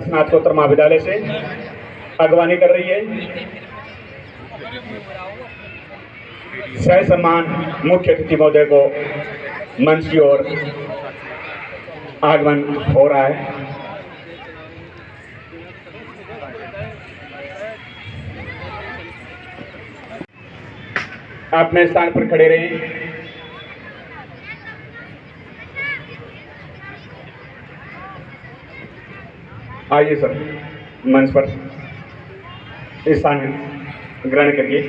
स्नातकोत्तर महाविद्यालय से अगवानी कर रही है। सह सम्मान मुख्य अतिथि महोदय को मंच की ओर आगमन हो रहा है। अपने स्थान पर खड़े रहें। आइए सर, मंच पर स्थान ग्रहण करिए।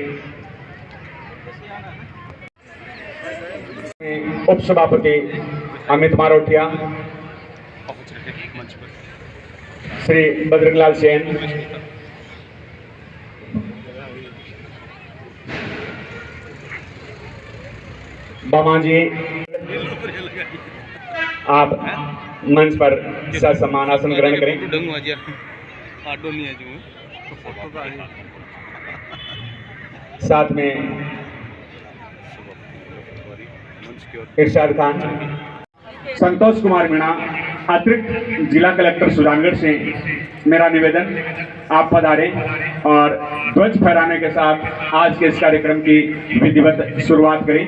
उप सभापति अमित मारोटिया, श्री बद्रीलाल सेन, बामा जी, आप मंच पर सम्मान आसन ग्रहण करें। साथ में इरशाद खान, संतोष कुमार मीणा, अतिरिक्त जिला कलेक्टर सुजानगढ़ से मेरा निवेदन, आप पधारें और ध्वज फहराने के साथ आज के इस कार्यक्रम की विधिवत शुरुआत करें।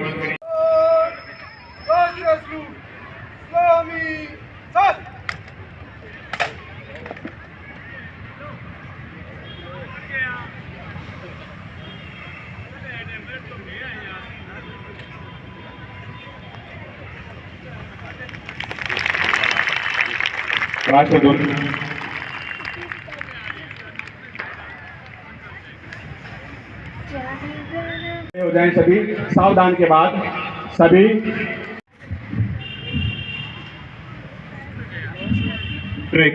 राष्ट्रदूत हो जाएं सभी, सावधान के बाद सभी ब्रेक।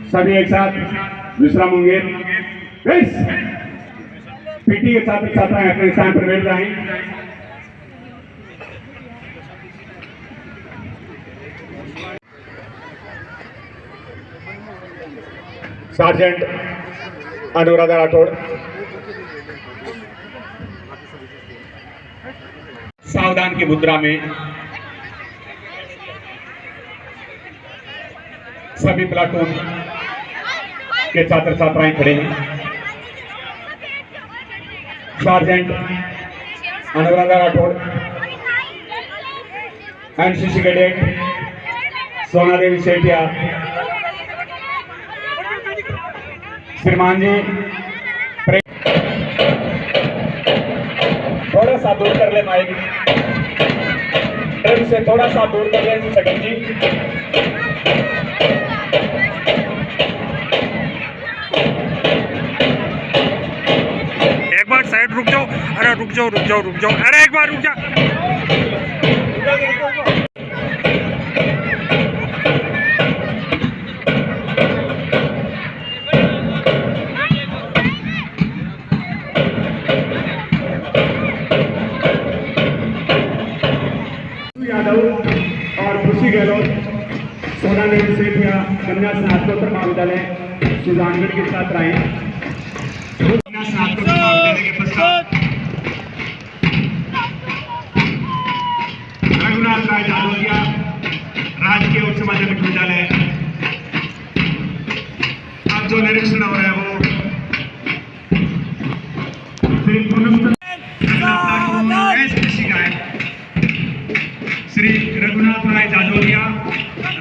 सभी एक साथ विश्राम होंगे। पीटी के छात्र छात्राएं अपने स्थान पर बैठ जाएं। सार्जेंट अनुराधा राठौड़, सावधान की मुद्रा में सभी प्लाटून के छात्र छात्राएं खड़े हैं। Sergeant Anuradha Rathore, NCC cadet सोना देवी सेठिया, श्रीमान जी थोड़ा सा दूर कर ले माइक, ट्रेन से थोड़ा सा दूर कर ले सकन जी। एक बार साइड रुक जाओ, अरे रुक जाओ, अरे एक बार रुक जा। सोना निर्देशित या कन्या स्नातकोत्तर महाविद्यालय सुजानगढ़ के छात्र आए। कन्या स्नातकोत्तर महाविद्यालय के पश्चात रघुनाथ राय जादौरिया राजकीय उच्च माध्यमिक विद्यालय। अब जो निरीक्षण हो रहा है वो श्री पूनमचंद का है। श्री रघुनाथ राय जादौरिया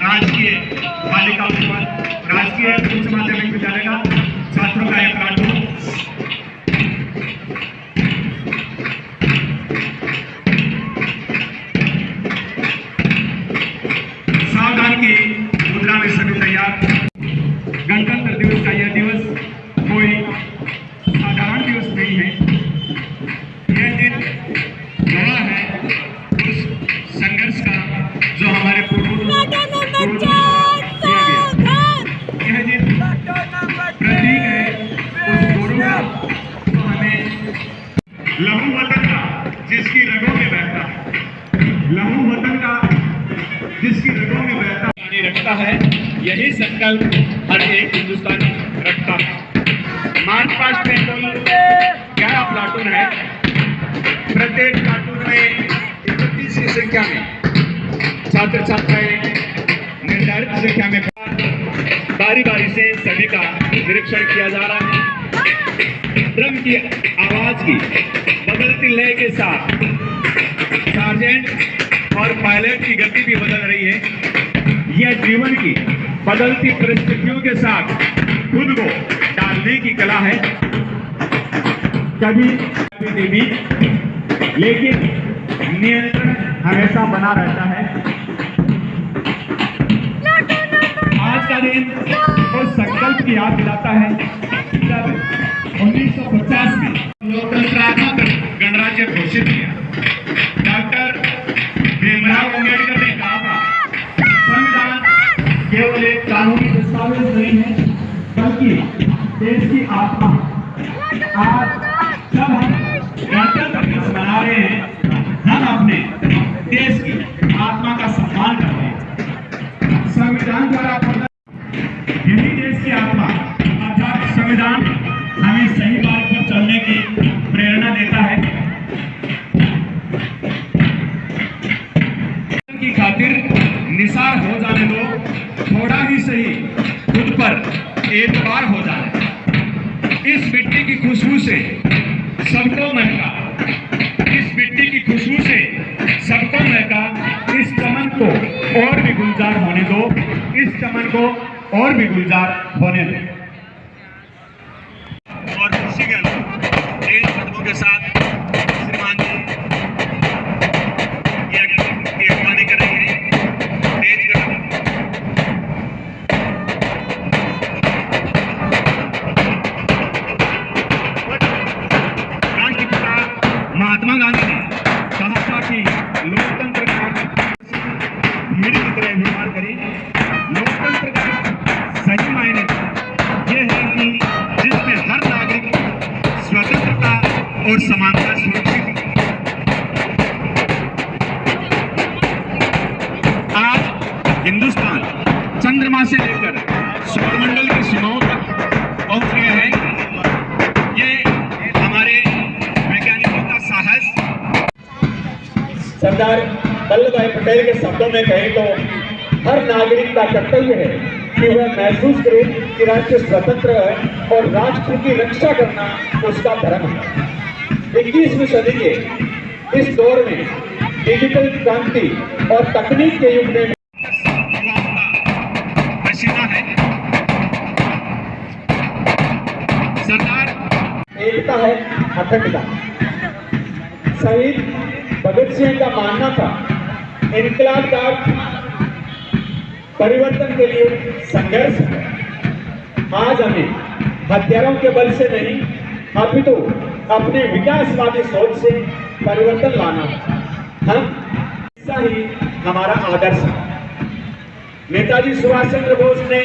राजकीय बालिका राजकीय उच्च माध्यमिक विद्यालय का छात्रों का एक प्लाटून। सावधान की मुद्रा में सभी तैयार। गणतंत्र दिवस का यह दिवस कोई साधारण दिवस नहीं है। यह दिन गवाह है उस संघर्ष का जो हमारे पूर्वजों किया गया। यह दिन प्रतीक है उस गौरव का जो हमें लहू वतन का जिसकी रगों में बहता है, लहू वतन का जिसकी रगों में बहता रखता है। यही संकल्प हर एक हिंदुस्तानी रखता है। हमारे पास में कुल 11 प्लाटून है। प्रत्येक प्लाटून में 31 की संख्या में छात्र छात्राएं निर्धारित संख्या में बारी बारी से सभी का निरीक्षण किया जा रहा है। ड्रम की आवाज की बदलती लय के साथ सार्जेंट और पायलट की गति भी बदल रही है। यह जीवन की बदलती परिस्थितियों के साथ खुद को डालने की कला है। कभी धीमी लेकिन नियंत्रण हमेशा बना रहता है। आज का दिन उस संकल्प की याद दिलाता है जब 1950 में लोकतंत्रात्मक गणराज्य घोषित किया। डॉक्टर भीमराव अम्बेडकर ने कहा था संविधान केवल एक कानूनी दस्तावेज नहीं है बल्कि देश की आत्मा। आज जब हम गणतंत्र दिवस मना रहे हैं हम अपने देश की आत्मा का सम्मान कर रहे हैं। संविधान द्वारा यही देश की आत्मा अर्थात संविधान हमें सही मार्ग पर चलने की प्रेरणा देता है। की खातिर निसार हो जाने दो, थोड़ा ही सही खुद पर एतबार हो जाए। इस मिट्टी की खुशबू से सबको महका, इस मिट्टी की खुशबू से सबको महका। इस चमन को और भी गुलजार होने दो, इस चमन को और भी गुलजार होने दो। और खुशी के तेज कदमों के साथ श्रीमान जी की अगवानी कर रहे हैं। तेज कदम राष्ट्रपिता महात्मा गांधी ने कहा था कि लोकतंत्र का भीड़ की तरह व्यवहार करें। लोकतंत्र का सही मायने यह है कि जिसमें हर नागरिक स्वतंत्रता और समानता सुरक्षित है। आज हिंदुस्तान चंद्रमा से लेकर सौरमंडल की सीमाओं तक पहुंच गया है। ये हमारे वैज्ञानिकों का साहस। सरदार वल्लभ भाई पटेल के शब्दों में कहें तो हर नागरिक का कर्तव्य है कि वह महसूस करे कि राष्ट्र स्वतंत्र है और राष्ट्र की रक्षा करना उसका धर्म है। 21वीं सदी के इस दौर में डिजिटल क्रांति और तकनीक के युग में है। सरदार एकता है अखंडता। शहीद भगत सिंह का मानना था इनकलाब का परिवर्तन के लिए संघर्ष है। आज हमें हथियारों के बल से नहीं अपितु अपने विकासवादी सोच से परिवर्तन लाना है। हम ऐसा ही हमारा आदर्श है। नेताजी सुभाष चंद्र बोस ने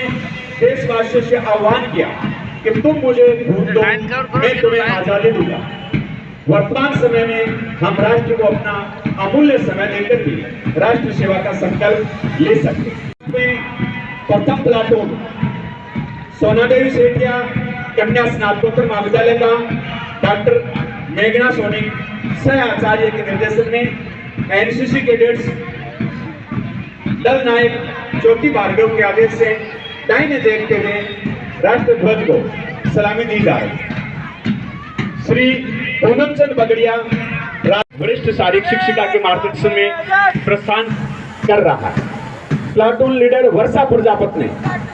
देशवासियों से आह्वान किया कि तुम मुझे ढूंढ दो, मैं तुम्हें आजादी दूंगा। वर्तमान समय में हम राष्ट्र को अपना अमूल्य समय देकर भी राष्ट्र सेवा का संकल्प ले सकते हैं। में प्रथम प्लाटून सोनादेवी सेठिया कन्या स्नातकोत्तर महाविद्यालय का डॉक्टर मेघना सोनी सह आचार्य के निर्देशन में एनसीसी कैडेट्स दल नायक चोटी भार्गव के आदेश से दाहिने देखते हुए राष्ट्रध्वज को सलामी दी जा रही। श्री पूनमचंद बगड़िया वरिष्ठ शारीरिक शिक्षिका के मार्गदर्शन में प्रस्थान कर रहा है। प्लाटून लीडर वर्षा प्रजापति ने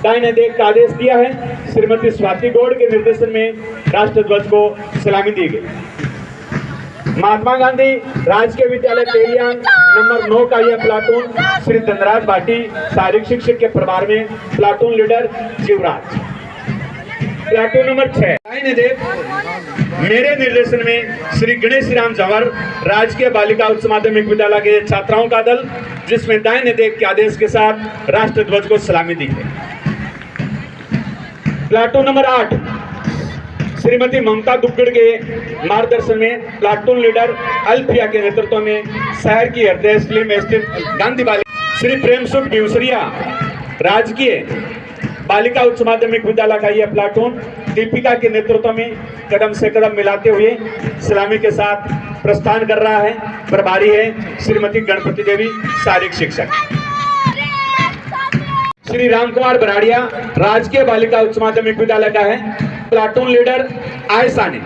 दाहिने देख का आदेश दिया है। श्रीमती स्वाति गौड़ के निर्देशन में राष्ट्रध्वज को सलामी दी गई। महात्मा गांधी राजकीय विद्यालय तेलियान नंबर 9 का यह प्लाटून श्री धनराज भाटी शारीरिक शिक्षक के प्रभार में platoon leader Jeevraj. Platoon number 6 दाहिने देख मेरे निर्देशन में श्री गणेश राम जंवर राजकीय बालिका उच्च माध्यमिक विद्यालय के छात्राओं का दल, जिसमें दाहिने देख के आदेश के साथ राष्ट्रध्वज को सलामी दी है। प्लाटून नंबर 8 श्रीमती ममता दुग्गड़ के मार्गदर्शन में प्लाटून लीडर अल्फिया के नेतृत्व में शहर की हृदय स्थली में स्थित गांधी बालिका श्री प्रेम सुख डिवसरिया राजकीय बालिका उच्च माध्यमिक विद्यालय का यह प्लाटून दीपिका के नेतृत्व में कदम से कदम मिलाते हुए सलामी के साथ प्रस्थान कर रहा है। प्रभारी है श्रीमती गणपति देवी शारीरिक शिक्षक। श्री राम कुमार बराड़िया राजकीय बालिका उच्च माध्यमिक विद्यालय का है। प्लाटून लीडर आयशा ने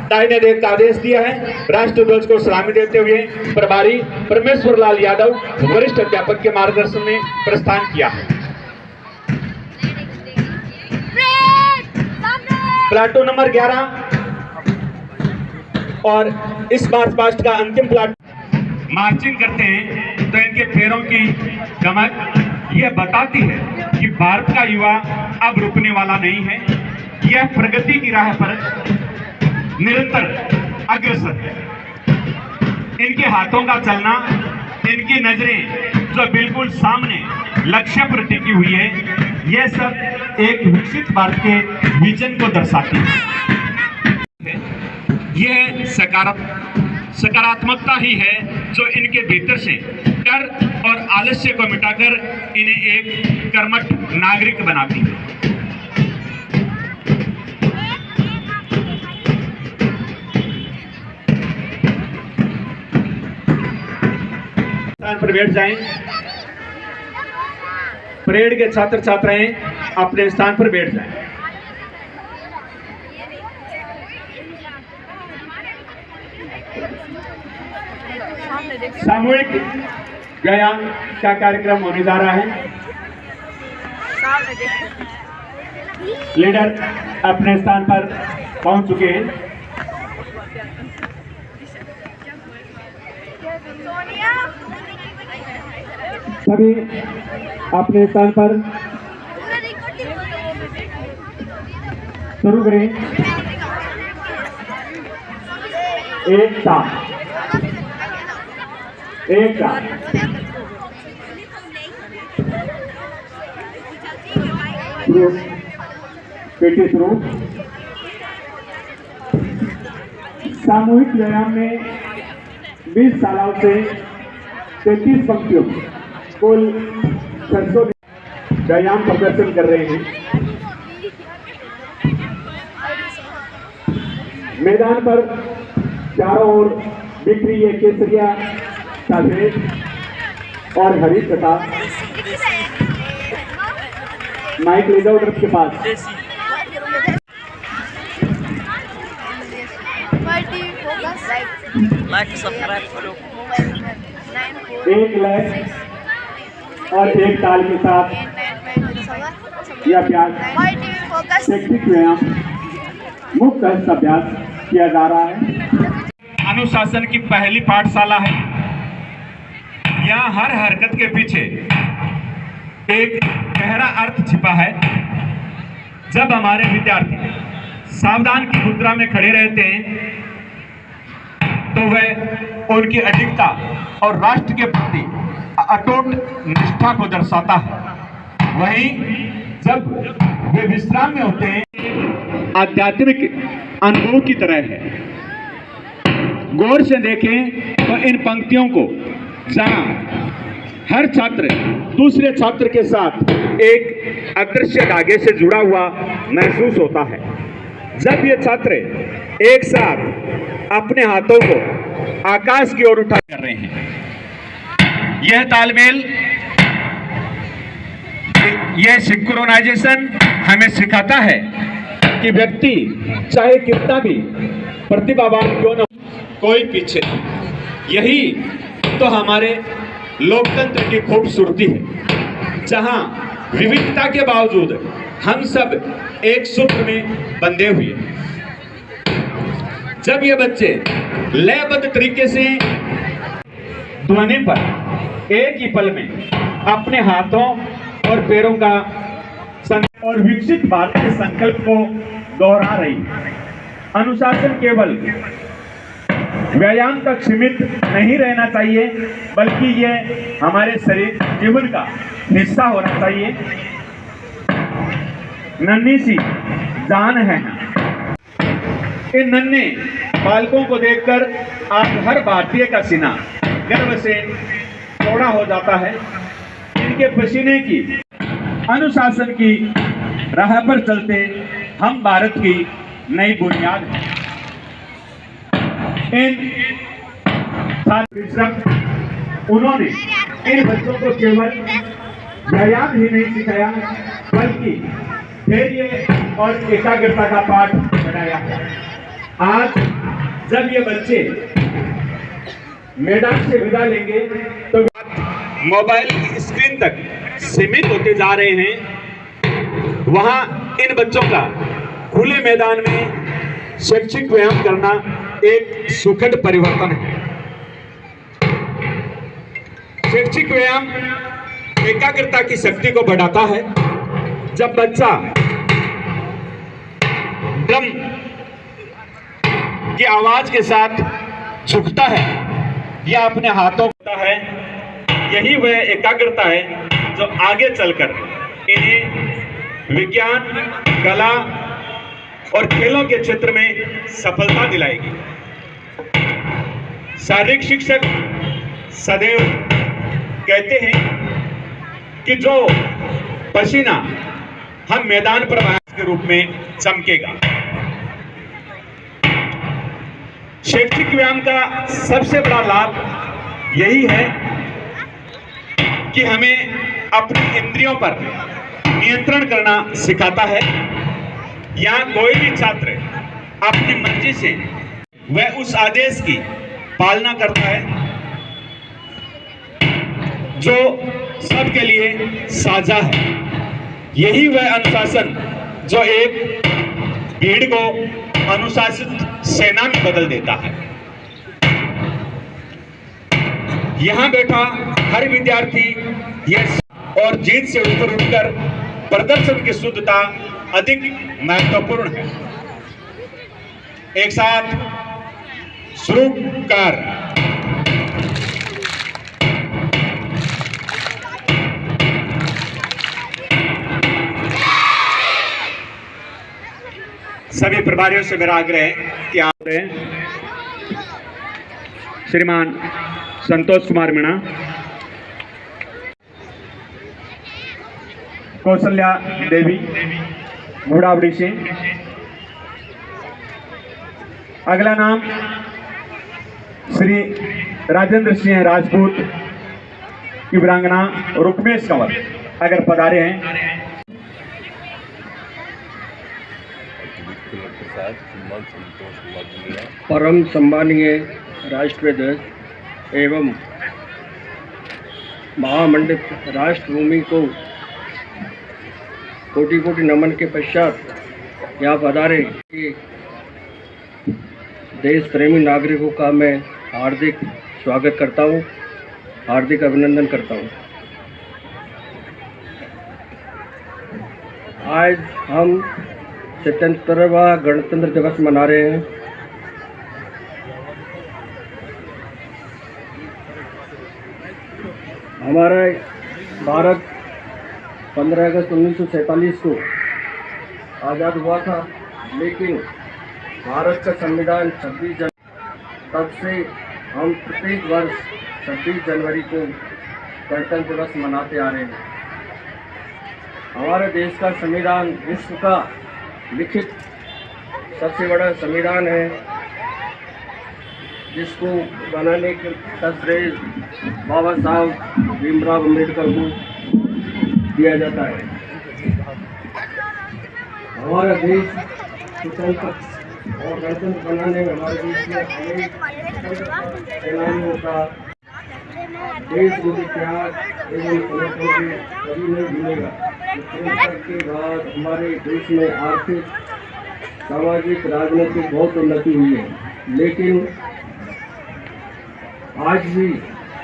दाहिने देख का आदेश दिया है। राष्ट्रध्वज को सलामी देते हुए प्रभारी परमेश्वर लाल यादव वरिष्ठ अध्यापक के मार्गदर्शन में प्रस्थान किया है। प्लाटून नंबर 11 और इस मार्च पास्ट का अंतिम प्लाटून मार्चिंग करते हैं तो इनके पैरों की चमक यह बताती है कि भारत का युवा अब रुकने वाला नहीं है। यह प्रगति की राह पर निरंतर अग्रसर है। इनके हाथों का चलना, इनकी नजरें जो बिल्कुल सामने लक्ष्य पर टिकी हुई है, यह सब एक विकसित भारत के विजन को दर्शाती है। यह सकारात्मकता ही है जो इनके भीतर से डर और आलस्य को मिटाकर इन्हें एक कर्मठ नागरिक बनाती है। स्थान पर बैठ जाएं। परेड के छात्र छात्राएं अपने स्थान पर बैठ जाएं। सामूहिक व्यायाम का कार्यक्रम होने जा रहा है। लीडर अपने स्थान पर पहुंच चुके हैं। सभी अपने स्थान पर शुरू करें। एक साथ पेटी शुरू। सामूहिक व्यायाम में 20 सालों से 33 पंक्तियों कुल 600 व्यायाम प्रदर्शन कर रहे हैं। मैदान पर चारों ओर दिख रही है केसरिया, सफेद और हरी तथा माइक ले जाओ ट्रक के पास। लाइक सब्सक्राइब करो। एक लय और एक ताल के साथ यह अभ्यास शैक्षिक व्यायाम मुक्त अभ्यास किया जा रहा है। अनुशासन की पहली पाठशाला है। यहाँ हर हरकत के पीछे एक गहरा अर्थ छिपा है। जब हमारे विद्यार्थी सावधान की मुद्रा में खड़े रहते हैं तो वह उनकी अडिगता और राष्ट्र के प्रति अटूट निष्ठा को दर्शाता है। वहीं जब वे विश्राम में होते हैं आध्यात्मिक अनुभव की तरह है। गौर से देखें तो इन पंक्तियों को जहां हर छात्र दूसरे छात्र के साथ एक अदृश्य धागे से जुड़ा हुआ महसूस होता है। जब ये छात्र एक साथ अपने हाथों को आकाश की ओर उठा कर रहे हैं, यह तालमेल, यह सिंक्रोनाइजेशन हमें सिखाता है कि व्यक्ति चाहे कितना भी प्रतिभावान क्यों न हो, कोई पीछे नहीं। यही तो हमारे लोकतंत्र की खूबसूरती है, जहां विविधता के बावजूद हम सब एक सूत्र में बंधे हुए। जब ये बच्चे लयबद्ध तरीके से ध्वनि पर एक ही पल में अपने हाथों और पैरों का और विकसित भारत के संकल्प को दोहरा रही है। अनुशासन केवल व्यायाम तक सीमित नहीं रहना चाहिए, बल्कि यह हमारे शरीर जीवन का हिस्सा होना चाहिए। नन्ही सी जान है। इन नन्हे बालकों को देखकर आज हर भारतीय का सीना गर्व से चौड़ा हो जाता है। इनके पसीने की, अनुशासन की राह पर चलते हम भारत की नई बुनियाद हैं। इन उन्होंने इन बच्चों को केवल व्यायाम ही नहीं सिखाया, बल्कि धैर्य और एकाग्रता का पाठ पढ़ाया। आज जब ये बच्चे मैदान से विदा लेंगे तो मोबाइल की स्क्रीन तक सीमित होते जा रहे हैं, वहां इन बच्चों का खुले मैदान में शैक्षिक व्यायाम करना एक सुखद परिवर्तन है। शैक्षिक व्यायाम एकाग्रता की शक्ति को बढ़ाता है। जब बच्चा ड्रम की आवाज के साथ झुकता है या अपने हाथों को है, यही वह एकाग्रता है जो आगे चलकर इन्हें विज्ञान, कला और खेलों के क्षेत्र में सफलता दिलाएगी। शारीरिक शिक्षक सदैव कहते हैं कि जो पसीना हम मैदान पर के रूप में चमकेगा। शैक्षिक व्यायाम का सबसे बड़ा लाभ यही है कि हमें अपनी इंद्रियों पर नियंत्रण करना सिखाता है। यहाँ कोई भी छात्र अपनी मर्जी से वह उस आदेश की पालना करता है जो सबके लिए साझा है। यही वह अनुशासन जो एक भीड़ को अनुशासित सेना में बदल देता है। यहाँ बैठा हर विद्यार्थी यह और जीत से ऊपर उठकर प्रदर्शन की शुद्धता अधिक महत्वपूर्ण है। एक साथ शुरू कर सभी प्रभारियों से मेरा आग्रह है कि आप श्रीमान संतोष कुमार मीणा, कौशल्या देवी घोड़ावड़ी से। अगला नाम श्री राजेंद्र सिंह राजपूत की वीरांगना रुक्मेश कंवर अगर पधारे हैं। परम सम्मानीय राष्ट्रध्वज एवं महामंडित राष्ट्रभूमि को कोटि कोटि नमन के पश्चात यहाँ पधारे देश प्रेमी नागरिकों का मैं हार्दिक स्वागत करता हूँ, हार्दिक अभिनंदन करता हूँ। आज हम 77वां गणतंत्र दिवस मना रहे हैं। हमारा भारत 15 अगस्त 1947 को आज़ाद हुआ था, लेकिन भारत का संविधान 26 जनवरी, तब से हम प्रत्येक वर्ष 26 जनवरी को गणतंत्र दिवस मनाते आ रहे हैं। हमारे देश का संविधान विश्व का लिखित सबसे बड़ा संविधान है, जिसको बनाने के श्रेय बाबा साहब भीमराव अम्बेडकर को दिया जाता है। हमारा देश स्वतंत्र और गणतंत्र बनाने में हमारे देश में अनेक सेनानियों का देश विधि त्याग एवं समर्पण के कभी नहीं भूलेगा। स्वतंत्रता के बाद हमारे देश में आर्थिक, सामाजिक, राजनीतिक बहुत उन्नति हुई है, लेकिन आज भी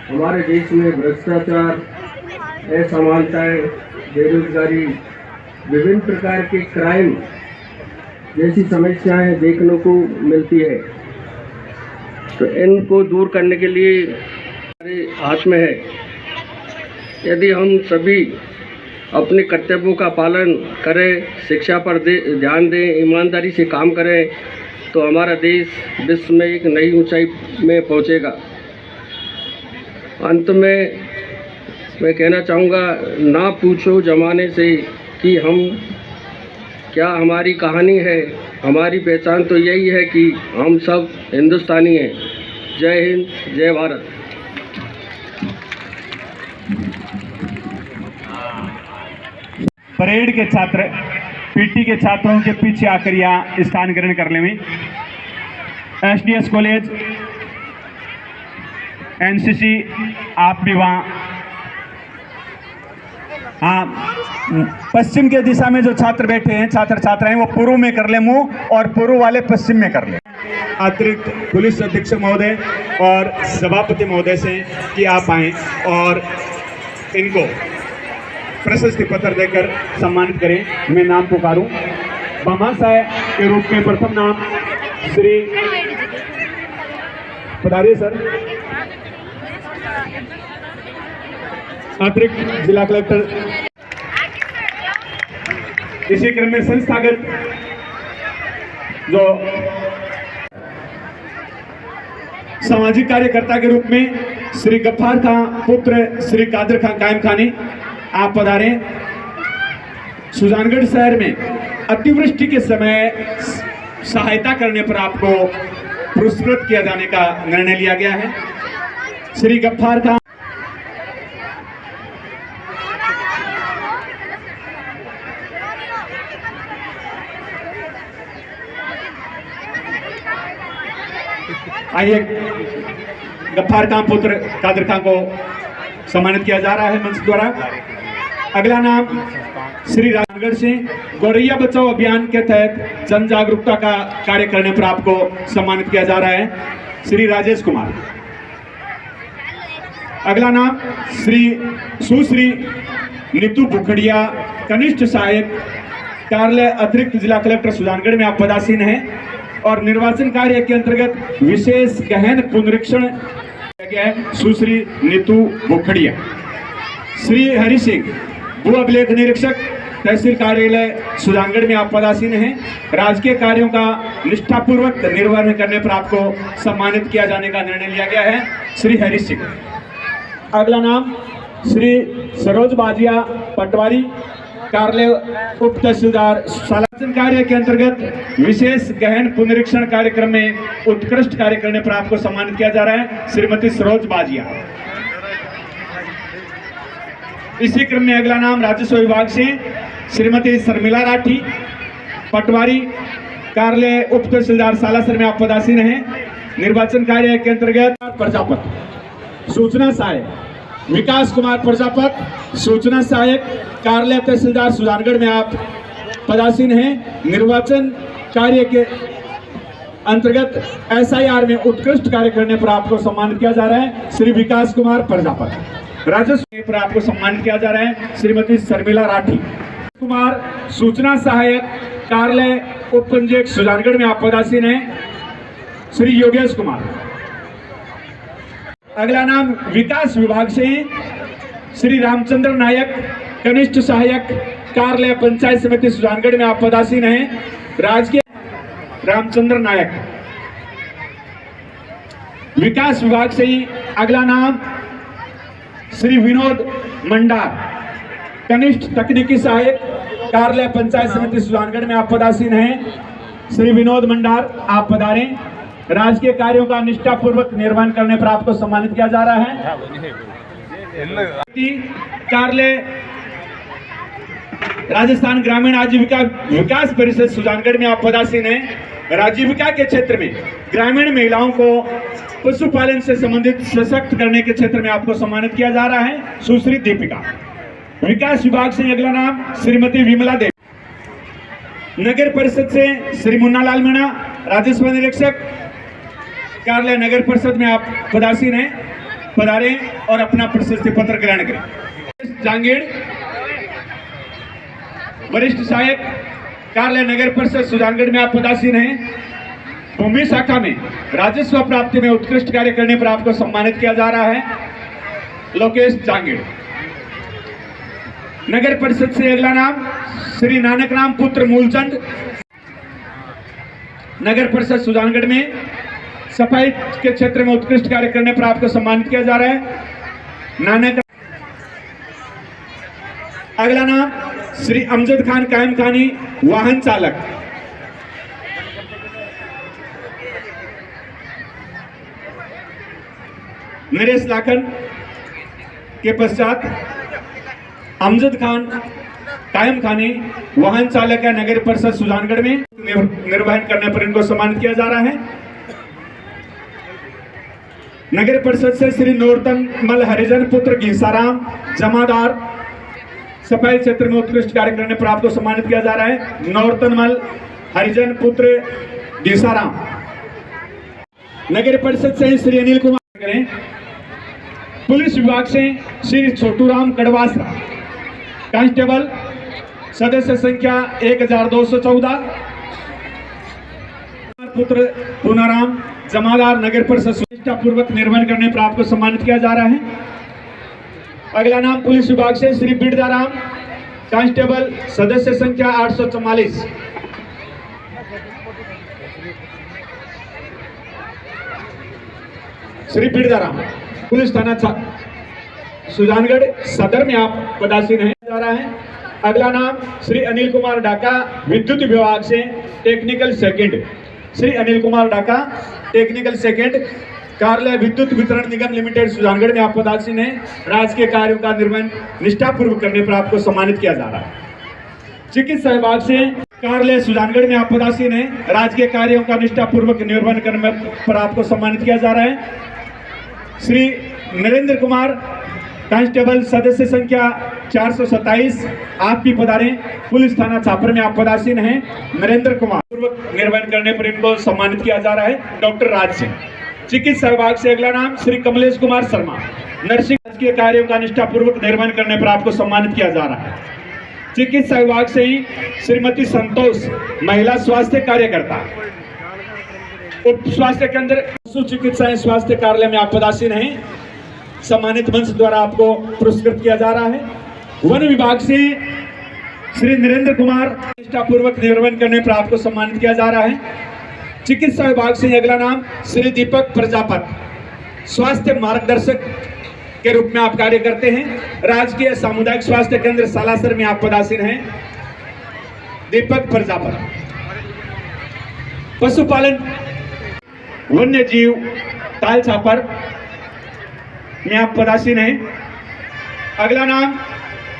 हमारे देश में भ्रष्टाचार, असमानताएं, बेरोजगारी, विभिन्न प्रकार के क्राइम जैसी समस्याएं देखने को मिलती है। तो इनको दूर करने के लिए हमारे हाथ में है। यदि हम सभी अपने कर्तव्यों का पालन करें, शिक्षा पर ध्यान दें, ईमानदारी से काम करें, तो हमारा देश विश्व में एक नई ऊंचाई में पहुंचेगा। अंत में मैं कहना चाहूँगा, ना पूछो ज़माने से कि हम क्या हमारी कहानी है, हमारी पहचान तो यही है कि हम सब हिंदुस्तानी हैं। जय हिंद, जय भारत। परेड के छात्र पीटी के छात्रों के पीछे आकर यहाँ स्थान ग्रहण कर लें। एसडीएस कॉलेज एनसीसी आप भी वहाँ, हाँ, पश्चिम के दिशा में जो छात्र बैठे हैं, छात्र छात्राएं, वो पूर्व में कर ले मुंह, और पूर्व वाले पश्चिम में कर ले। अतिरिक्त पुलिस अधीक्षक महोदय और सभापति महोदय से कि आप आए और इनको प्रशस्ति पत्र देकर सम्मानित करें। मैं नाम पुकारूं। महाशय के रूप में प्रथम नाम श्री पधारिए सर, अतिरिक्त जिला कलेक्टर। इसी क्रम में संस्थागत जो सामाजिक कार्यकर्ता के रूप में श्री गफ्फार खां पुत्र श्री कादर खां कायम खानी, आप पधारे। सुजानगढ़ शहर में अतिवृष्टि के समय सहायता करने पर आपको पुरस्कृत किया जाने का निर्णय लिया गया है। श्री गफ्फार खां आइए, गफ्फार खां पुत्र कादर खां को सम्मानित किया जा रहा है मंच द्वारा। अगला नाम श्री राजगढ़ से गौरैया बचाओ अभियान के तहत जन जागरूकता का कार्य करने पर आपको सम्मानित किया जा रहा है, श्री राजेश कुमार। अगला नाम सुश्री नीतू बुखड़िया, कनिष्ठ सहायक कार्यालय, अतिरिक्त जिला कलेक्टर सुजानगढ़ में आप पदासीन हैं और निर्वाचन कार्य के अंतर्गत विशेष गहन पुनरीक्षण किया गया है, सुश्री नीतू बुखड़िया। श्री हरि सिंह, भू अभिलेख निरीक्षक, तहसील कार्यालय सुजानगढ़ में आप पदासीन हैं। राजकीय कार्यों का निष्ठापूर्वक निर्वहन करने पर आपको सम्मानित किया जाने का निर्णय लिया गया है, श्री हरि सिंह। अगला नाम श्री सरोज बाजिया पटवारी, कार्यालय उप तहसीलदार, शासन कार्य के अंतर्गत विशेष गहन पुनरीक्षण कार्यक्रम में उत्कृष्ट कार्य करने पर आपको सम्मानित किया जा रहा है, श्रीमती सरोज बाजिया। इसी क्रम में अगला नाम राजस्व विभाग से श्रीमती शर्मिला राठी पटवारी, कार्यालय उप तहसीलदार सालासर में आप पदासीन हैं। निर्वाचन कार्य के अंतर्गत प्रजापत, सूचना सहायक विकास कुमार प्रजापत, सूचना सहायक, कार्यालय तहसीलदार सुजानगढ़ में आप पदासीन हैं। निर्वाचन कार्य के अंतर्गत SIR में उत्कृष्ट कार्य करने पर आपको सम्मानित किया जा रहा है, श्री विकास कुमार प्रजापत। राजस्व पर आपको सम्मानित किया जा रहा है, श्रीमती शर्मिला राठी कुमार, सूचना सहायक, कार्यालय उप पंजीयक सुजानगढ़ में आप पदासीन हैं, श्री योगेश कुमार। अगला नाम विकास विभाग से श्री रामचंद्र नायक, कनिष्ठ सहायक, कार्यालय पंचायत समिति सुजानगढ़ में आप पदासीन हैं, राजकीय रामचंद्र नायक। विकास विभाग से ही अगला नाम श्री विनोद मंडार, कनिष्ठ तकनीकी सहायक, कार्यालय पंचायत समिति सुजानगढ़ में आप पदासीन हैं। श्री विनोद मंडार, आप पधारें। राजकीय कार्यों का निष्ठापूर्वक निर्वहन करने पर आपको सम्मानित किया जा रहा है। कार्यालय राजस्थान ग्रामीण आजीविका विकास परिषद सुजानगढ़ में आप पदासीन हैं। आजीविका के क्षेत्र में ग्रामीण महिलाओं को पशुपालन से संबंधित सशक्त करने के क्षेत्र में आपको सम्मानित किया जा रहा है। सुश्री दीपिका। विकास विभाग से अगला नाम श्रीमती विमला देवी। नगर परिषद से श्री मुन्ना लाल मीणा, राजस्व निरीक्षक, कार्यालय नगर परिषद में आप पदासीन हैं। पधारें और अपना प्रशस्ति पत्र ग्रहण करें। जांगीड़, वरिष्ठ सहायक, कार्यालय नगर परिषद सुजानगढ़ में आप पदासीन हैं। भूमि शाखा में राजस्व प्राप्ति में उत्कृष्ट कार्य करने पर आपको सम्मानित किया जा रहा है। लोकेश जांगीड़। नगर परिषद से अगला नाम श्री नानक राम पुत्र मूलचंद। नगर परिषद सुजानगढ़ में सफाई के क्षेत्र में उत्कृष्ट कार्य करने पर आपको सम्मानित किया जा रहा है। नानक। अगला नाम श्री अमजद खान कायम खानी, वाहन चालक। नरेश लाखन के पश्चात अमजद खान कायम खानी, वाहन चालक है, नगर परिषद सुजानगढ़ में निर्वहन करने पर इनको सम्मानित किया जा रहा है। नगर परिषद से श्री नूरतन मल हरिजन पुत्र घीसाराम, जमादार, सफाई क्षेत्र में उत्कृष्ट कार्य करने पर आपको सम्मानित किया जा रहा है। नौरतन मल हरिजन पुत्र घीसाराम। नगर परिषद से श्री अनिल कुमार करें। पुलिस विभाग से श्री छोटूराम कड़वासरा, कांस्टेबल, सदस्य संख्या 1214, पुत्र पूनाराम, जमादार, नगर परिषद निष्ठापूर्वक निर्वहन करने पर आपको सम्मानित किया जा रहा है। अगला नाम पुलिस विभाग से श्री बिरदाराम, कांस्टेबल, सदस्य संख्या 844। श्री बिरदाराम, पुलिस थाना सुजानगढ़ सदर में आप पदासीन है जा रहा है। अगला नाम श्री अनिल कुमार डाका, विद्युत विभाग से टेक्निकल सेकंड। श्री अनिल कुमार डाका, टेक्निकल सेकंड, कार्यालय विद्युत वितरण निगम लिमिटेड सुजानगढ़ में आप पदासीन हैं। राजकीय कार्यों का निर्वहन निष्ठापूर्वक करने पर आपको सम्मानित किया जा रहा है। चिकित्सा विभाग से कार्यालय सुजानगढ़ में आप पदासीन हैं। राजकीय कार्यों का निष्ठापूर्वक निर्वहन करने पर आपको सम्मानित किया जा रहा है। श्री नरेंद्र कुमार, कांस्टेबल, सदस्य संख्या 427, आप भी पधारें। पुलिस थाना छापर में आप पदासीन हैं। नरेंद्र कुमार पूर्वक निर्वहन करने पर इनको सम्मानित किया जा रहा है। डॉक्टर राज सिंह। चिकित्सा विभाग से अगला नाम श्री कमलेश कुमार शर्मा, नर्सिंग के कार्यों का निष्ठापूर्वक निर्वहन करने पर आपको सम्मानित किया जा रहा है। चिकित्सा विभाग से ही श्रीमती संतोष, महिला स्वास्थ्य कार्यकर्ता, उप स्वास्थ्य केंद्र पशु चिकित्सा स्वास्थ्य कार्यालय में आप पदासीन हैं। सम्मानित मंच द्वारा आपको पुरस्कृत किया जा रहा है। वन विभाग से श्री नरेंद्र कुमार, निष्ठापूर्वक निर्वहन करने पर आपको सम्मानित किया जा रहा है। चिकित्सा विभाग से अगला नाम श्री दीपक प्रजापति, स्वास्थ्य मार्गदर्शक के रूप में आप कार्य करते हैं। राजकीय सामुदायिक स्वास्थ्य केंद्र सालासर में आप पदासीन हैं। दीपक प्रजापति। पशुपालन वन्य जीव ताल छापर में आप पदासीन हैं। अगला नाम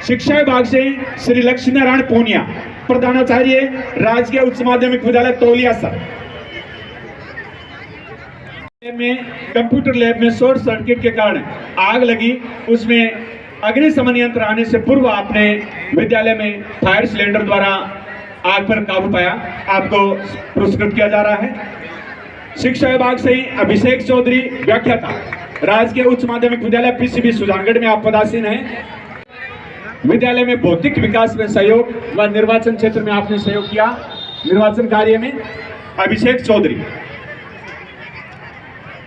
शिक्षा विभाग से श्री लक्ष्मी नारायण पूनिया, प्रधानाचार्य, राजकीय उच्च माध्यमिक विद्यालय तौलिया सर में कंप्यूटर लैब में शॉर्ट सर्किट के कारण आग लगी, उसमें अग्निशमन यंत्र आने से पूर्व आपने विद्यालय में फायर सिलेंडर द्वारा आग पर काबू पाया, आपको पुरस्कृत किया जा रहा है। शिक्षा विभाग से अभिषेक चौधरी, व्याख्याता, राजकीय उच्च माध्यमिक विद्यालय पीसीबी सुजानगढ़ में आप पदासीन हैं। विद्यालय में भौतिक विकास में सहयोग व निर्वाचन क्षेत्र में आपने सहयोग किया, निर्वाचन कार्य में अभिषेक चौधरी।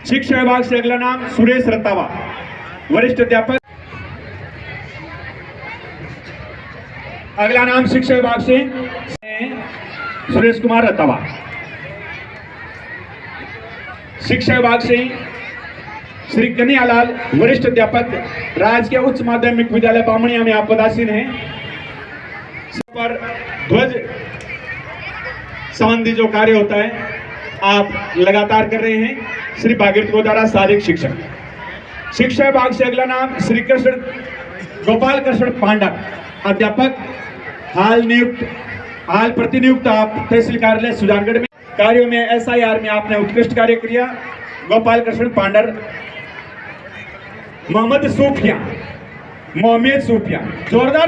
शिक्षा विभाग से अगला नाम सुरेश रतावा, वरिष्ठ अध्यापक। अगला नाम शिक्षा विभाग से सुरेश कुमार रतावा। शिक्षा विभाग से श्री कन्हैयालाल वरिष्ठ अध्यापक राजकीय उच्च माध्यमिक विद्यालय बामणिया में आप पदासीन हैं। पर ध्वज संबंधी जो कार्य होता है आप लगातार कर रहे हैं। श्री भागीरथ गोदारा शारीरिक शिक्षक। शिक्षा विभाग से अगला नाम श्री कृष्ण गोपाल कृष्ण पांडा, अध्यापक, हाल प्रतिनियुक्त आप तहसील कार्यालय सुजानगढ़ में। कार्यों में SIR में आपने उत्कृष्ट कार्य किया। गोपाल कृष्ण पांडर। मोहम्मद सूफिया जोरदार।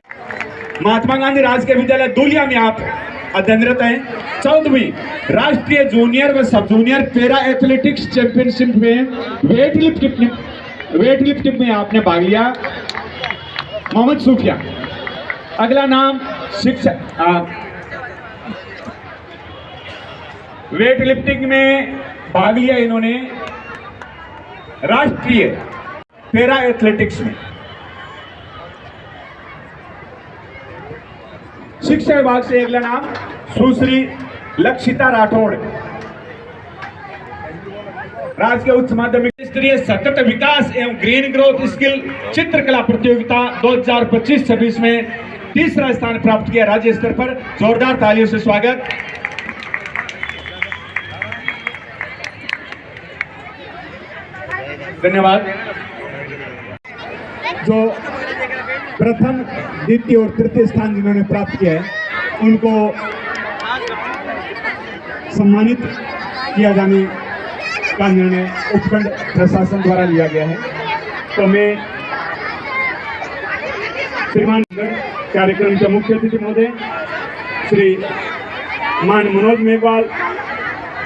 महात्मा गांधी राजकीय विद्यालय दूलिया में आप अध्ययनरत हैं। 14वीं राष्ट्रीय जूनियर व सब जूनियर पैरा एथलेटिक्स चैंपियनशिप में वेट लिफ्टिंग में आपने भाग लिया। मोहम्मद सूफिया। अगला नाम शिक्षक, वेट लिफ्टिंग में भाग लिया इन्होंने राष्ट्रीय पैरा एथलेटिक्स में। शिक्षा विभाग से अगला नाम सुश्री लक्षिता राठौड़, राजकीय उच्च माध्यमिक स्तरीय सतत विकास एवं ग्रीन ग्रोथ स्किल चित्रकला प्रतियोगिता 2025-26 में तीसरा स्थान प्राप्त किया राज्य स्तर पर। जोरदार तालियों से स्वागत। धन्यवाद। जो प्रथम, द्वितीय और तृतीय स्थान जिन्होंने प्राप्त किया है उनको सम्मानित किया जाने का निर्णय उपखंड प्रशासन द्वारा लिया गया है। तो मैं श्रीमान कार्यक्रम के मुख्य अतिथि महोदय श्री मान मनोज मेघवाल,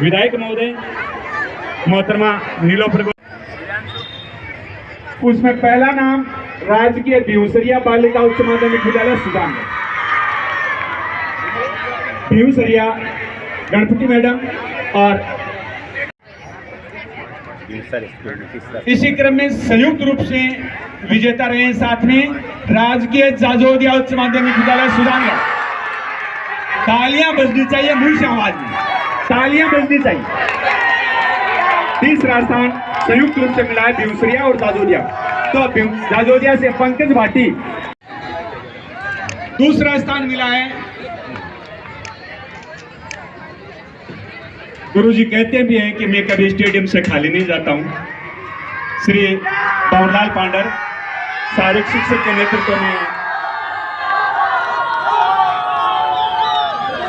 विधायक महोदय, मोहतरमा नीलोफर, उसमें पहला नाम राजकीय भिवसरिया बालिका उच्च माध्यमिक विद्यालय सुजानगढ़, भिवसरिया गणपति मैडम। और इसी क्रम में संयुक्त रूप से विजेता रहे हैं साथ में राजकीय जाजोदिया उच्च माध्यमिक विद्यालय सुजानगढ़। तालियां बजनी चाहिए, मुंह से आवाज में तालियां बजनी चाहिए। तीसरा स्थान संयुक्त रूप से मिला है भिवसरिया और जाजोदिया। तो जाजोदिया से पंकज भाटी। दूसरा स्थान मिला है, गुरुजी कहते भी हैं कि मैं कभी स्टेडियम से खाली नहीं जाता हूं, श्री पवनलाल पांडर, शारीरिक शिक्षक के नेतृत्व में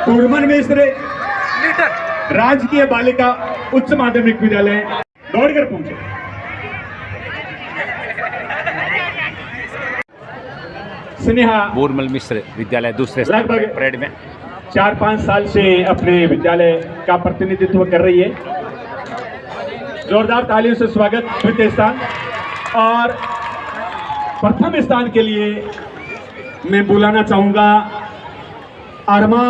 टूर्मन मिश्र राजकीय बालिका उच्च माध्यमिक विद्यालय दौड़कर पहुंचे। स्नेहा बोरमल मिश्र विद्यालय दूसरे परेड में 4-5 साल से अपने विद्यालय का प्रतिनिधित्व कर रही है। जोरदार तालियों से स्वागत। द्वितीय स्थान और प्रथम स्थान के लिए मैं बुलाना चाहूंगा अरमान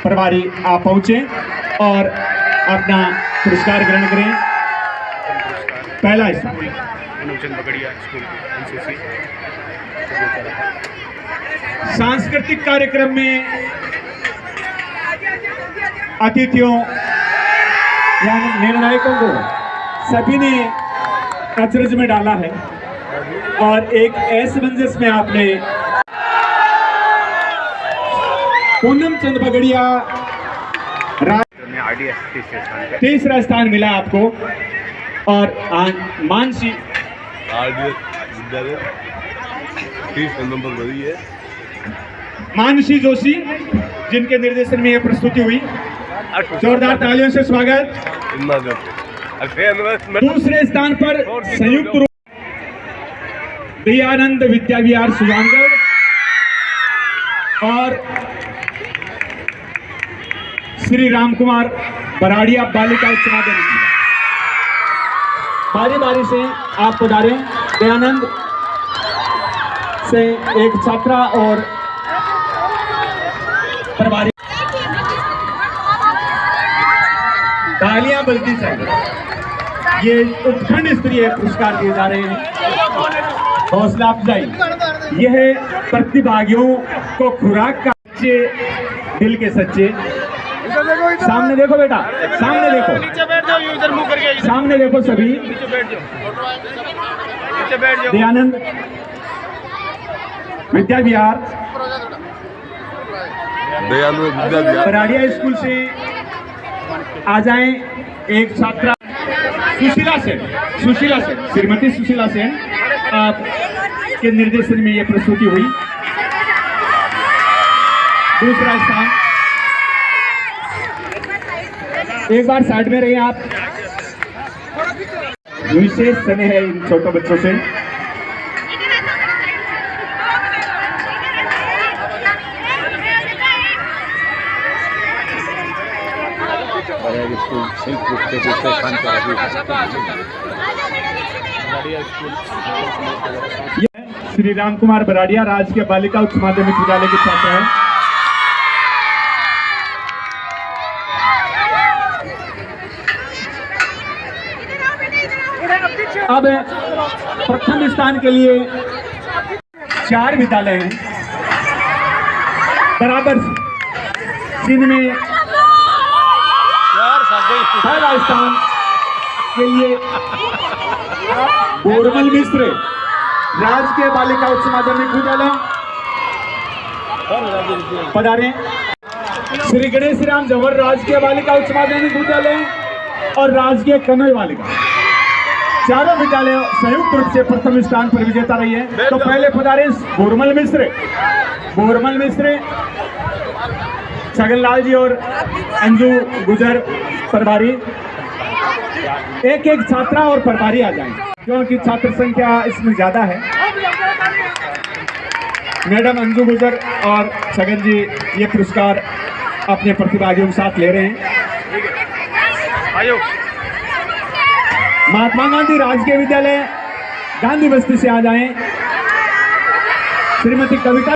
प्रभारी, आप पहुंचे और अपना पुरस्कार ग्रहण करें। पहला स्थान सांस्कृतिक कार्यक्रम में अतिथियों यानी निर्णायकों को सभी ने अचरज में डाला है और एक असमंजस में आपने पूनम चंद बगड़िया तीसरा स्थान मिला आपको और मानसी मानसी जोशी जिनके निर्देशन में यह प्रस्तुति हुई। जोरदार तालियों से स्वागत। दूसरे स्थान पर संयुक्त रूप दयानंद विद्या विहार सुजानगढ़ और श्री राम कुमार बराड़िया बालिका उच्च माध्यमिक। बारी बारी से आप पधारे। दयानंद से एक छात्रा और प्रभारी। तालियां बजनी चाहिए। ये उपखंड स्तरीय पुरस्कार दिए जा रहे हैं। हौसला अफजाई यह प्रतिभागियों को खुराक का सच्चे दिल के सच्चे सामने देखो बेटा, सामने देखो, नीचे बैठ जाओ, यूं इधर मुंह करके सामने देखो सभी। नीचे बैठ जाओ, नीचे बैठ जाओ। दयानंद विद्या विहार बराड़िया स्कूल से आ जाएं एक छात्रा सुशीला सेन, श्रीमती सुशीला सेन, आप के निर्देशन में ये प्रस्तुति हुई। दूसरा स्थान, एक बार साइड में रहिए आप। विशेष स्नेह है इन छोटे बच्चों से। श्री राम कुमार बराड़िया राजकीय बालिका उच्च माध्यमिक विद्यालय के छात्र हैं। अब प्रथम स्थान के लिए 4 विद्यालय हैं बराबर, जिनमें पहला स्थान के लिए बोरमल मिश्र राजकीय बालिका उच्च माध्यमिक विद्यालय पधारे। श्री गणेश राम जवर राजकीय बालिका उच्च माध्यमिक विद्यालय और राजकीय कन्हई बालिका, चारों विद्यालय संयुक्त रूप से प्रथम स्थान पर विजेता रही है। तो पहले पधारे बोरमल मिश्र, छगनलाल जी और अंजू गुजर प्रभारी, एक छात्रा और प्रभारी आ जाएं, क्योंकि छात्र संख्या इसमें ज्यादा है। मैडम अंजू गुजर और छगन जी ये पुरस्कार अपने प्रतिभागियों के साथ ले रहे हैं। महात्मा गांधी राजकीय विद्यालय गांधी बस्ती से आ जाएं श्रीमती कविता,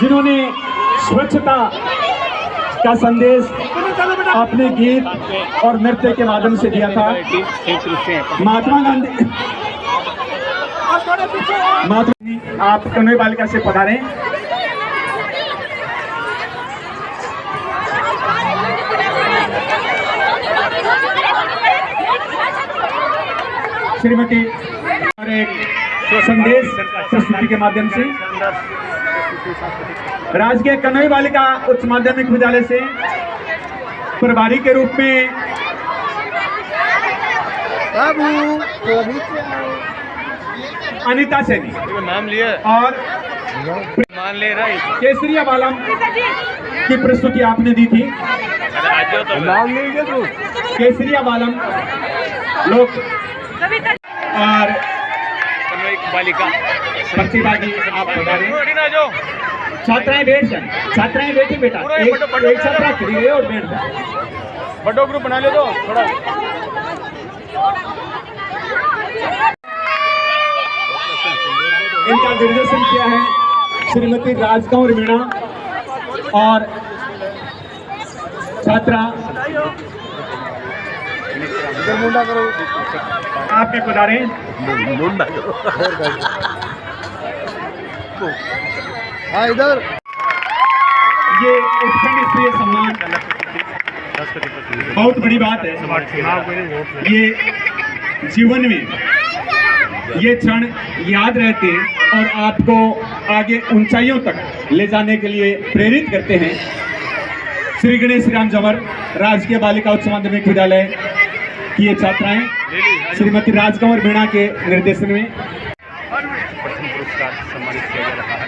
जिन्होंने स्वच्छता का संदेश अपने गीत और नृत्य के माध्यम से दिया था। महात्मा गांधी आप कन्हई बालिका से पधारें। श्रीमती और एक संदेश प्रस्तुति के माध्यम से राजकीय कन्हई बालिका उच्च माध्यमिक विद्यालय से प्रभारी के रूप में अनीता सैनी नाम लिया और मान ले रहा है। केसरिया बालम की प्रस्तुति आपने दी थी। नाम ले लिया तू। केसरिया बालम लोग और बालिका प्रतिभागी आप बता रहे हैं। छात्राएं बैठ जाए, छात्राएं बैठे बेटा, एक छात्रा खड़ी है और बैठ जाए। बड़ो ग्रुप बना ले दो थोड़ा। इनका निर्देशन किया है श्रीमती राजकौर मीणा और छात्रा आपके पधारे। इधर ये उत्खंड स्तरीय सम्मान बहुत बड़ी बात है। ये जीवन में ये क्षण याद रहते हैं और आपको आगे ऊंचाइयों तक ले जाने के लिए प्रेरित करते हैं। श्री गणेश राम जवर राजकीय बालिका उच्च माध्यमिक विद्यालय की ये छात्राएं श्रीमती राजकौर मीणा के निर्देशन में प्रथम पुरस्कार सम्मानित किया जा रहा है।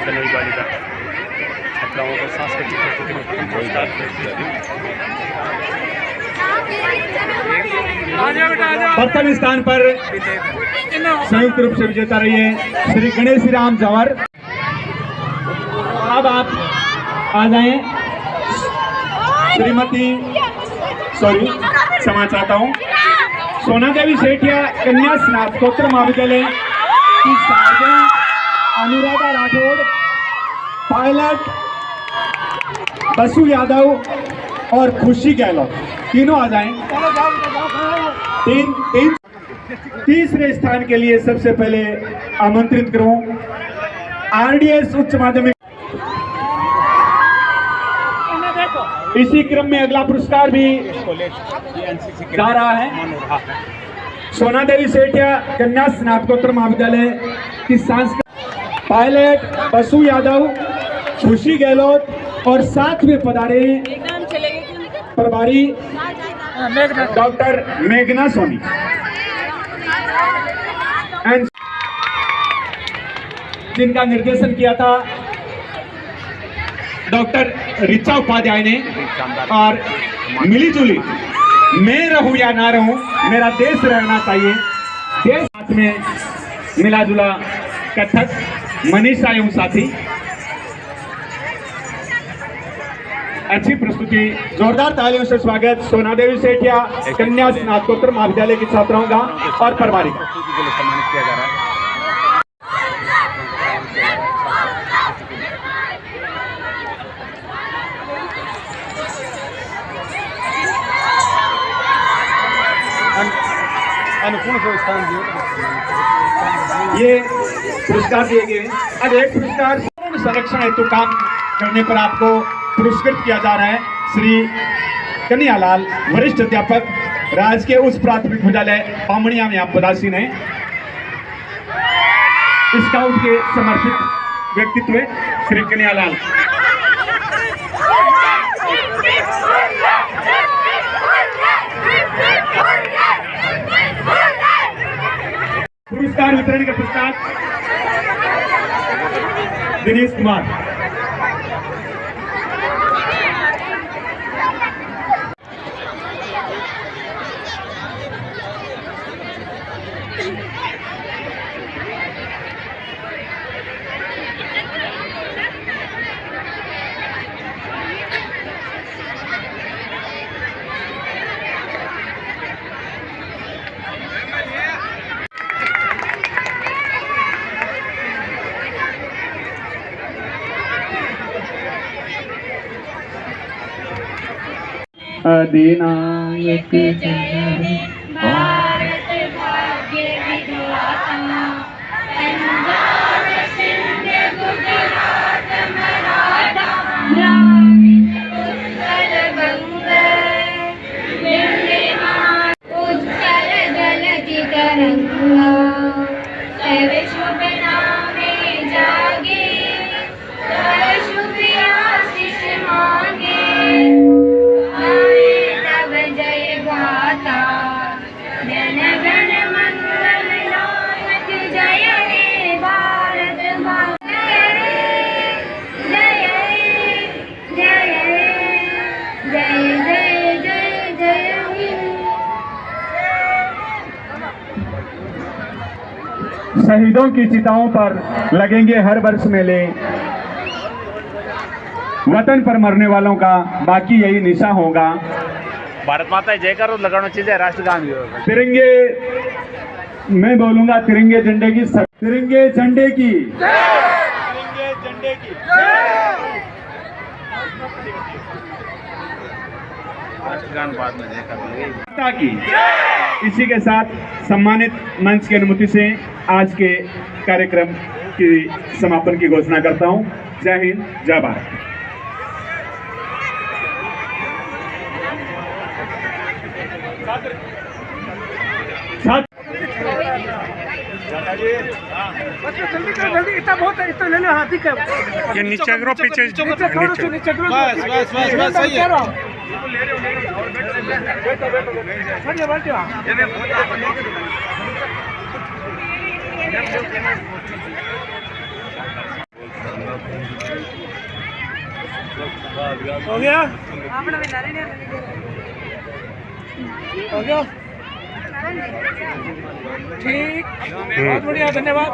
कन्हई बालिका छात्राओं को सांस्कृतिक प्रस्तुति में प्रथम पुरस्कार प्रथम स्थान पर संयुक्त रूप से विजेता रही है श्री गणेश राम जवर। अब आप आ जाएं श्रीमती क्षमा चाहता हूँ सोना देवी सेठिया कन्या स्नातकोत्तर महाविद्यालय की सार्जन अनुराधा राठौड़, पायलट बसु यादव और खुशी गहलोत तीनों आ जाएं। तीसरे स्थान के लिए सबसे पहले आमंत्रित करूं आरडीएस उच्च माध्यमिक इसी क्रम में अगला पुरस्कार भी जा रहा है। सोना देवी सेठिया कन्या स्नातकोत्तर महाविद्यालय की सांस्कृतिक पायलट बसु यादव, खुशी गहलोत और साथ में पधारे प्रभारी डॉक्टर मेघना सोनी एंड जिनका निर्देशन किया था डॉक्टर ऋचा उपाध्याय ने। और मिली जुली मैं रहूं या ना रहूं, मेरा देश रहना चाहिए, देश साथ में मिला जुला कथक मनीषा एवं साथी। अच्छी प्रस्तुति, जोरदार तालियों से स्वागत सोना देवी सेठिया कन्या स्नातकोत्तर महाविद्यालय की छात्राओं का और प्रभारी का। प्रस्तुति के लिए सम्मानित किया जा रहा है। अनुपूर्ण स्थान ये पुरस्कार दिए गए हैं। अब एक पुरस्कार संरक्षण हेतु काम करने पर आपको पुरस्कृत किया जा रहा है। श्री कन्हैयालाल वरिष्ठ अध्यापक राजकीय उच्च प्राथमिक विद्यालय पामणिया में आप पदासीन हैं। स्काउट के समर्पित व्यक्तित्व श्री कन्हैयालाल। पुरस्कार वितरण के पश्चात दिनेश कुमार। अधिनायक भारत भाग्य विधाता, पंजाब सिंध गुजरात मराठा, द्राविड़ उत्कल बंग, विंध्य उत्कल दल की तरंगा, तब शुभ नामे जागे, तब शुभ आशीष मांगे, जन गण मंगल नायक जय हे भारत माता, जय जय जय जय जय जय। शहीदों की चिताओं पर लगेंगे हर वर्ष मेले, वतन पर मरने वालों का बाकी यही निशा होगा। भारत माता जय करो लगाना चाहिए, राष्ट्रगान भी होगा। तिरंगे मैं बोलूंगा तिरंगे झंडे की, तिरंगे झंडे की, तिरंगे झंडे की राष्ट्रगान बाद में जय करो माता की। इसी के साथ सम्मानित मंच की अनुमति से आज के कार्यक्रम की समापन की घोषणा करता हूं। जय हिंद, जय भारत। जल्दी इतना बहुत है, इतना ले लो हाथी का। ये नीचे करो, पीछे नीचे करो। बस सही है। हो गया हो गया ठीक, बहुत बढ़िया, धन्यवाद।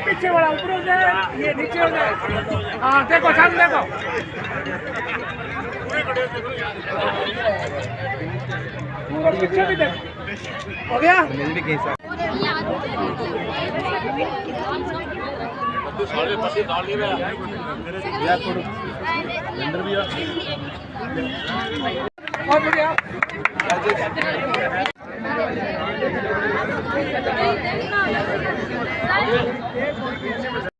पीछे वाला ऊपर हो जाए, ये नीचे हो जाए। हाँ देखो, सामने देखो। पूरा पीछे भी देखो। हो गया? और बढ़िया